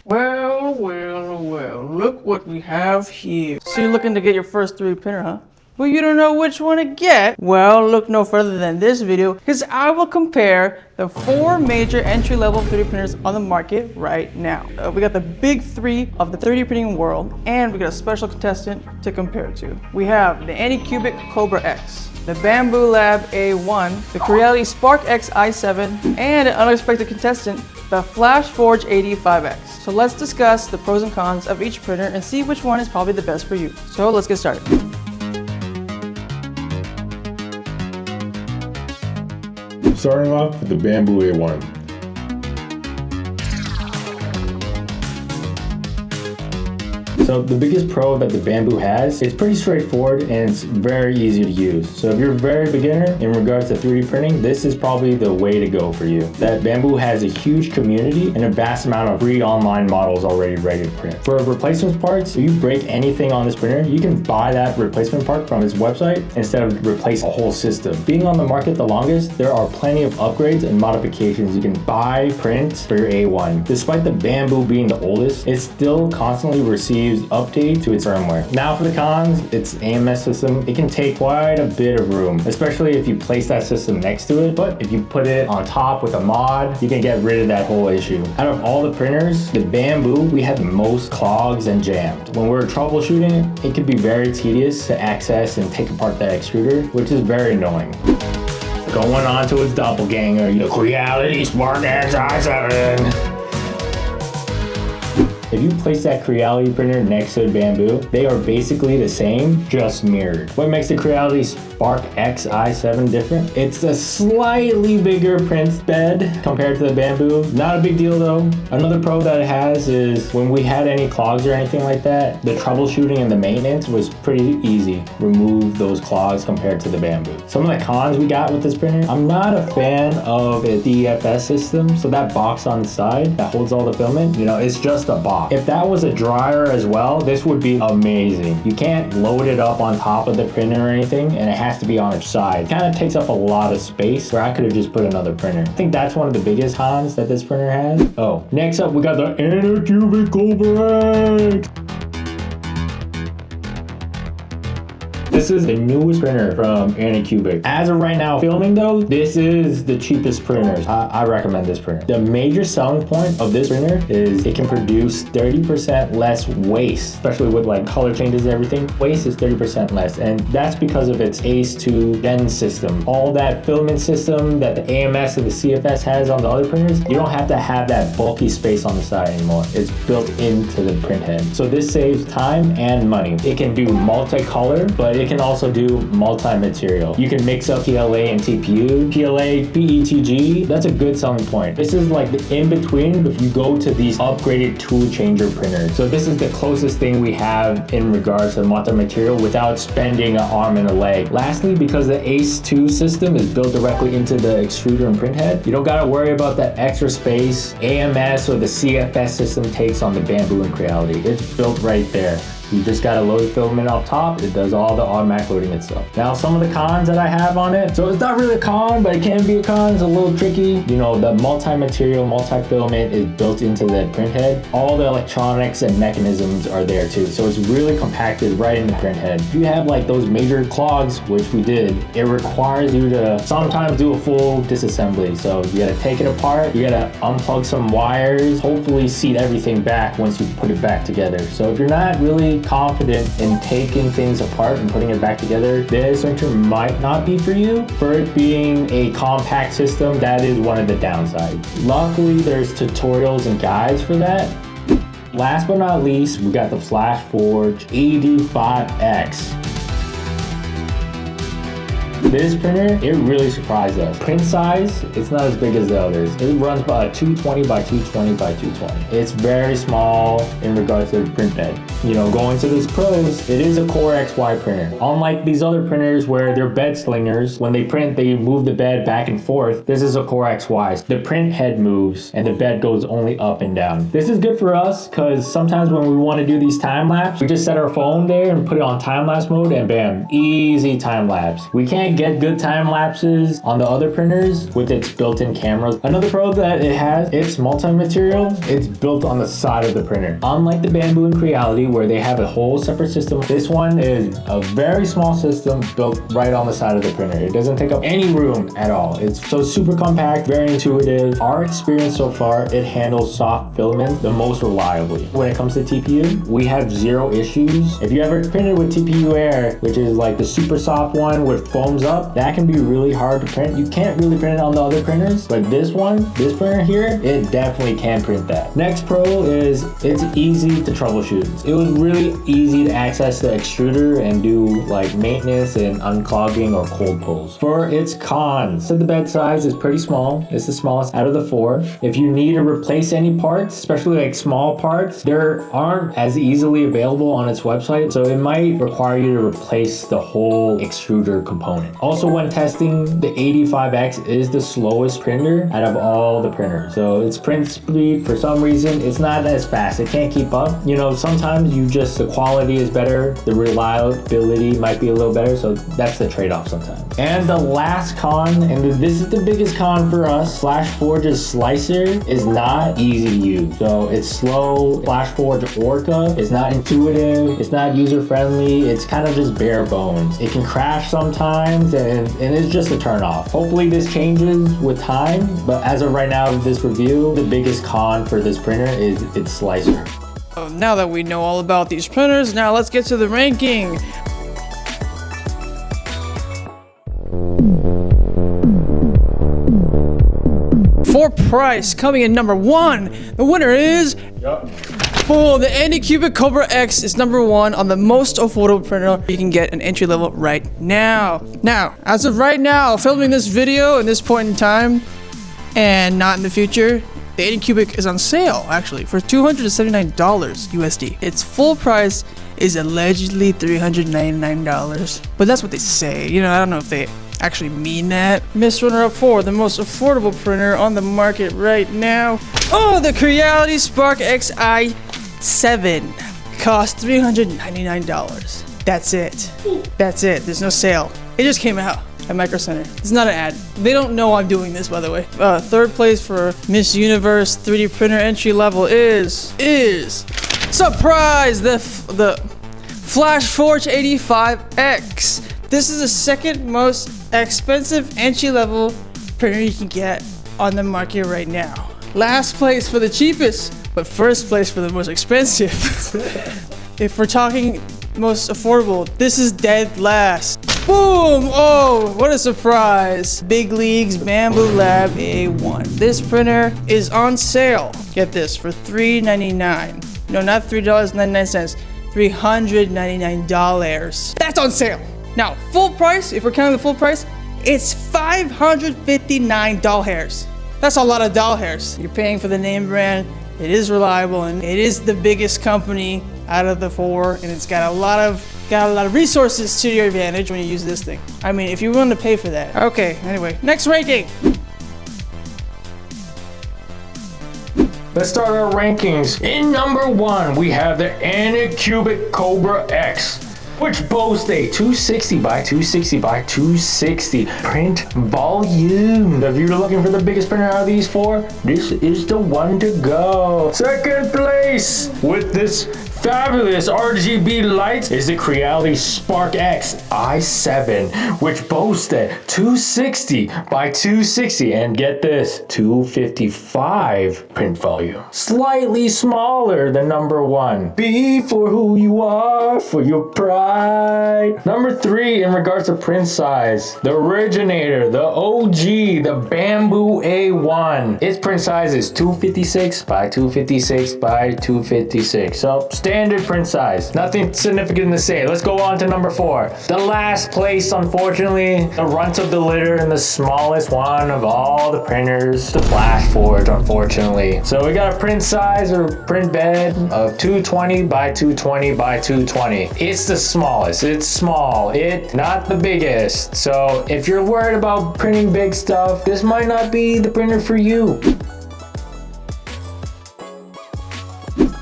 Well, look what we have here. So you're looking to get your first 3D printer, huh? But you don't know which one to get? Well, look no further than this video, because I will compare the 4 major entry-level 3D printers on the market right now. We got the big 3 of the 3D printing world, and we got a special contestant to compare it to. We have the Anycubic Kobra X, the Bambu Lab A1, the Creality SparkX i7, and an unexpected contestant, the Flashforge 85X. So let's discuss the pros and cons of each printer and see which one is probably the best for you. So let's get started. Starting off with the Bambu A1. So the biggest pro that the Bambu has is pretty straightforward and it's very easy to use. So if you're a very beginner in regards to 3D printing, this is probably the way to go for you. That Bambu has a huge community and a vast amount of free online models already ready to print. For replacement parts, if you break anything on this printer, you can buy that replacement part from its website instead of replace a whole system. Being on the market the longest, there are plenty of upgrades and modifications you can buy, print for your A1. Despite the Bambu being the oldest, it still constantly receives update to its firmware. Now for the cons, its AMS system, it can take quite a bit of room, especially if you place that system next to it. But if you put it on top with a mod, you can get rid of that whole issue. Out of all the printers, the Bambu, we had the most clogs and jammed. When we're troubleshooting, it could be very tedious to access and take apart that extruder, which is very annoying. Going on to its doppelganger, the Creality SparkX i7. If you place that Creality printer next to the Bambu, they are basically the same, just mirrored. What makes the Creality SparkX i7 different? It's a slightly bigger print bed compared to the Bambu. Not a big deal though. Another pro that it has is when we had any clogs or anything like that, the troubleshooting and the maintenance was pretty easy. Remove those clogs compared to the Bambu. Some of the cons we got with this printer, I'm not a fan of the DFS system. So that box on the side that holds all the filament, it's just a box. If that was a dryer as well, this would be amazing. You can't load it up on top of the printer or anything, and it has to be on its side. It kind of takes up a lot of space where I could have just put another printer. I think that's one of the biggest cons that this printer has. Oh, next up we got the Anycubic Kobra X. This is the newest printer from Anycubic. As of right now filming though, this is the cheapest printer. I recommend this printer. The major selling point of this printer is it can produce 30% less waste, especially with like color changes and everything. Waste is 30% less, and that's because of its ACE2 Gen system. All that filament system that the AMS and the CFS has on the other printers, you don't have to have that bulky space on the side anymore. It's built into the print head. So this saves time and money. It can do multicolor, but it can also do multi-material. You can mix up PLA and TPU, PLA, PETG. That's a good selling point. This is like the in-between if you go to these upgraded tool changer printers. So this is the closest thing we have in regards to multi-material without spending an arm and a leg. Lastly, because the ACE2 system is built directly into the extruder and print head, you don't gotta worry about that extra space AMS or the CFS system takes on the Bambu and Creality. It's built right there. You just gotta load the filament up top. It does all the automatic loading itself. Now, some of the cons that I have on it. So it's not really a con, but it can be a con. It's a little tricky. The multi-material, multi-filament is built into the print head. All the electronics and mechanisms are there too. So it's really compacted right in the print head. If you have like those major clogs, which we did, it requires you to sometimes do a full disassembly. So you gotta take it apart. You gotta unplug some wires, hopefully seat everything back once you put it back together. So if you're not really confident in taking things apart and putting it back together, this printer might not be for you. For it being a compact system, that is one of the downsides. Luckily, there's tutorials and guides for that. Last but not least, we got the Flashforge 85X. This printer, it really surprised us. Print size, it's not as big as the others. It runs about 220 by 220 by 220. It's very small in regards to the print bed. Going to this pros, it is a Core XY printer. Unlike these other printers where they're bed slingers, when they print, they move the bed back and forth. This is a Core XY. The print head moves and the bed goes only up and down. This is good for us because sometimes when we want to do these time lapse, we just set our phone there and put it on time lapse mode and bam, easy time lapse. We can't can't get good time lapses on the other printers with its built-in cameras. Another pro that it has, it's multi-material. It's built on the side of the printer. Unlike the Bambu and Creality where they have a whole separate system, this one is a very small system built right on the side of the printer. It doesn't take up any room at all. It's so super compact, very intuitive. Our experience so far, it handles soft filament the most reliably. When it comes to TPU, we have zero issues. If you ever printed with TPU Air, which is like the super soft one with foams up, that can be really hard to print. You can't really print it on the other printers, but this printer here, it definitely can print that. Next pro is it's easy to troubleshoot. It was really easy to access the extruder and do like maintenance and unclogging or cold pulls. For its cons, so the bed size is pretty small. It's the smallest out of the 4. If you need to replace any parts, especially like small parts, there aren't as easily available on its website, so it might require you to replace the whole extruder component. Also, when testing, the 85X is the slowest printer out of all the printers. So its print speed, for some reason, it's not as fast. It can't keep up. You know, sometimes the quality is better, the reliability might be a little better, so that's the trade-off sometimes. And the last con, and this is the biggest con for us, Flashforge's slicer is not easy to use. So it's slow. Flashforge Orca is not intuitive. It's not user-friendly. It's kind of just bare bones. It can crash sometimes, and it's just a turn off. Hopefully this changes with time, but as of right now, this review, the biggest con for this printer is its slicer. Now that we know all about these printers, now let's get to the ranking. For price, coming in number 1, the winner is... Oh, the Anycubic Kobra X is number 1 on the most affordable printer you can get an entry level right now. Now, as of right now, filming this video in this point in time, and not in the future, the Anycubic is on sale actually for $279 USD. Its full price is allegedly $399, but that's what they say. You know, I don't know if they actually mean that. Missed runner-up for the most affordable printer on the market right now. Oh, the Creality SparkX i7 costs $399. That's it. That's it. There's no sale. It just came out at Micro Center. It's not an ad. They don't know I'm doing this, by the way. Third place for Miss Universe 3D printer entry level is surprise, the Flashforge 85X. This is the second most expensive entry level printer you can get on the market right now. Last place for the cheapest, but first place for the most expensive. If we're talking most affordable, this is dead last. Boom! Oh, what a surprise. Big League's Bambu Lab A1. This printer is on sale. Get this, for $3.99. No, not $3.99, $399. That's on sale. Now, full price, if we're counting the full price, it's $559 doll hairs. That's a lot of doll hairs. You're paying for the name brand. It is reliable, and it is the biggest company out of the 4, and it's got a lot of resources to your advantage when you use this thing. I mean, if you're willing to pay for that. Okay, anyway, next ranking. Let's start our rankings. In number 1, we have the Anycubic Kobra X, which boasts a 260 by 260 by 260 print volume. If you're looking for the biggest printer out of these 4, this is the one to go. Second place with this fabulous RGB lights is the Creality SparkX i7, which boasts a 260 by 260 and get this, 255 print volume. Slightly smaller than number 1. Be for who you are, for your pride. Number 3 in regards to print size, the originator, the OG, the Bambu A1. Its print size is 256 by 256 by 256. So standard print size. Nothing significant to say. Let's go on to number 4. The last place, unfortunately, the runt of the litter and the smallest one of all the printers, the Flashforge, unfortunately. So we got a print size or print bed of 220 by 220 by 220. It's the smallest. It's small. It's not the biggest. So if you're worried about printing big stuff, this might not be the printer for you.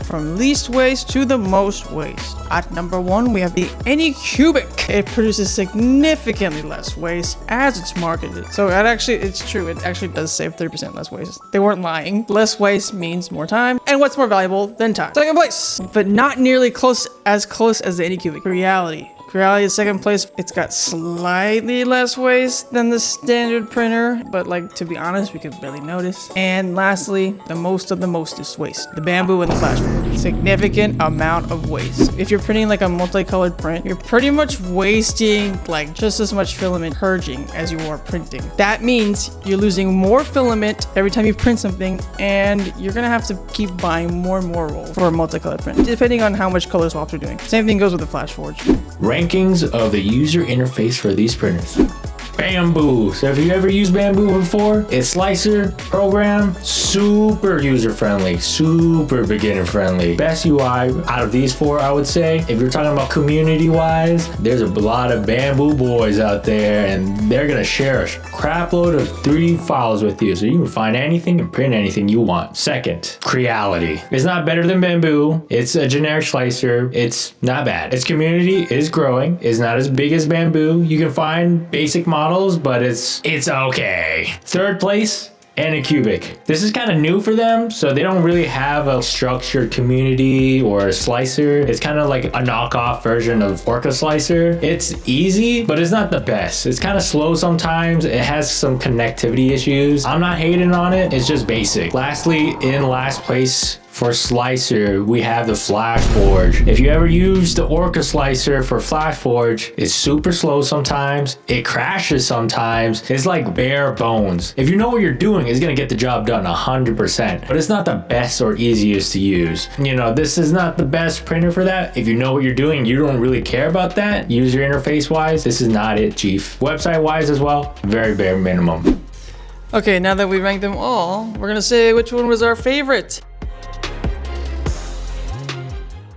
from least waste to the most waste. At number 1, we have the Anycubic. It produces significantly less waste as it's marketed. So it's true. It actually does save 30% less waste. They weren't lying. Less waste means more time. And what's more valuable than time? Second place, but not nearly close as the Anycubic. Creality is second place. It's got slightly less waste than the standard printer, but like, to be honest, we could barely notice. And lastly, the most of the mostest waste, the Bambu and the Flashforge. Significant amount of waste. If you're printing like a multicolored print, you're pretty much wasting like just as much filament purging as you are printing. That means you're losing more filament every time you print something, and you're gonna have to keep buying more and more rolls for a multicolored print, depending on how much color swaps you're doing. Same thing goes with the Flashforge. Rankings of the user interface for these printers. Bambu. So if you ever used Bambu before, its slicer program, super user-friendly, super beginner-friendly. Best UI out of these 4, I would say. If you're talking about community-wise, there's a lot of Bambu boys out there, and they're gonna share a crap load of 3D files with you, so you can find anything and print anything you want. Second, Creality. It's not better than Bambu. It's a generic slicer. It's not bad. Its community is growing. It's not as big as Bambu. You can find basic models, but it's okay. Third place, Anycubic. This is kind of new for them, so they don't really have a structured community or a slicer. It's kind of like a knockoff version of Orca slicer. It's easy, but it's not the best. It's kind of slow sometimes. It has some connectivity issues. I'm not hating on it. It's just basic. Lastly, in last place for slicer, we have the Flashforge. If you ever use the Orca slicer for Flashforge, it's super slow sometimes. It crashes sometimes. It's like bare bones. If you know what you're doing, it's gonna get the job done 100%. But it's not the best or easiest to use. You know, this is not the best printer for that. If you know what you're doing, you don't really care about that. User interface wise, this is not it, chief. Website wise as well, very bare minimum. Okay, now that we ranked them all, we're gonna say which one was our favorite.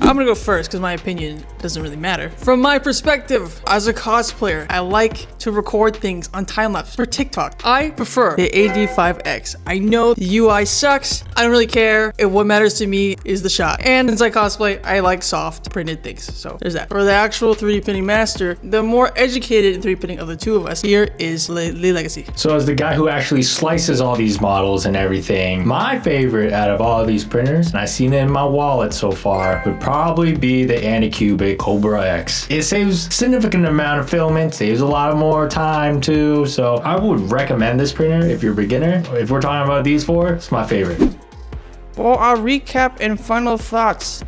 I'm gonna go first because my opinion doesn't really matter. From my perspective, as a cosplayer, I like to record things on time-lapse for TikTok. I prefer the AD5X. I know the UI sucks. I don't really care. What matters to me is the shot. And since I cosplay, I like soft printed things. So there's that. For the actual 3D printing master, the more educated in 3D printing of the two of us, here is Lee Legacy. So as the guy who actually slices all these models and everything, my favorite out of all of these printers, and I've seen it in my wallet so far, would probably be the Anycubic Kobra X. It saves significant amount of filament, saves a lot more time too, so I would recommend this printer if you're a beginner. If we're talking about these 4, it's my favorite. For our recap and final thoughts,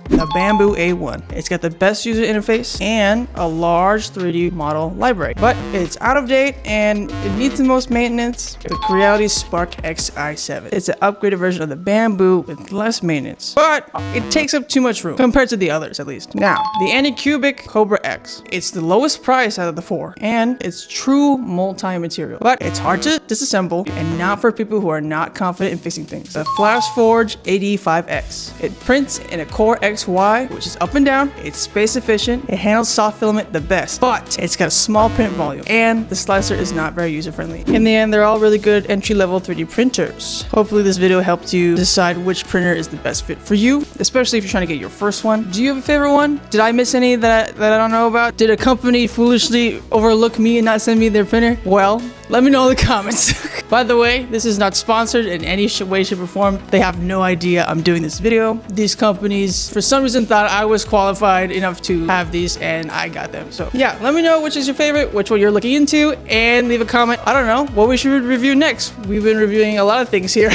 the Bambu A1. It's got the best user interface and a large 3D model library, but it's out of date and it needs the most maintenance. The Creality SparkX i7. It's an upgraded version of the Bambu with less maintenance, but it takes up too much room compared to the others, at least. Now, the Anycubic Kobra X. It's the lowest price out of the 4, and it's true multi-material, but it's hard to disassemble and not for people who are not confident in fixing things. The Flashforge AD5X. It prints in a Core XY, which is up and down. It's space efficient. It handles soft filament the best, but it's got a small print volume, and the slicer is not very user-friendly. In the end, they're all really good entry-level 3D printers. Hopefully this video helped you decide which printer is the best fit for you, especially if you're trying to get your first one. Do you have a favorite one? Did I miss any that I don't know about? Did a company foolishly overlook me and not send me their printer? Well, let me know in the comments. By the way, this is not sponsored in any way, shape, or form. They have no idea I'm doing this video. These companies, for some reason, thought I was qualified enough to have these, and I got them. So yeah, let me know which is your favorite, which one you're looking into, and leave a comment. I don't know what we should review next. We've been reviewing a lot of things here.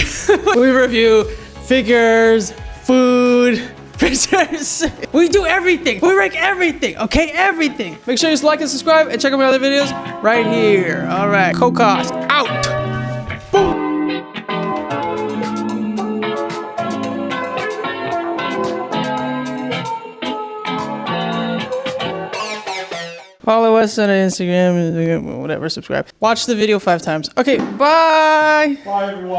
We review figures, food, printers. We do everything. We rank everything. Okay, everything. Make sure you like and subscribe and check out my other videos right here. All right, Kokos out. Boom. Follow us on Instagram, whatever, subscribe. Watch the video 5 times. Okay, bye. Bye, everyone.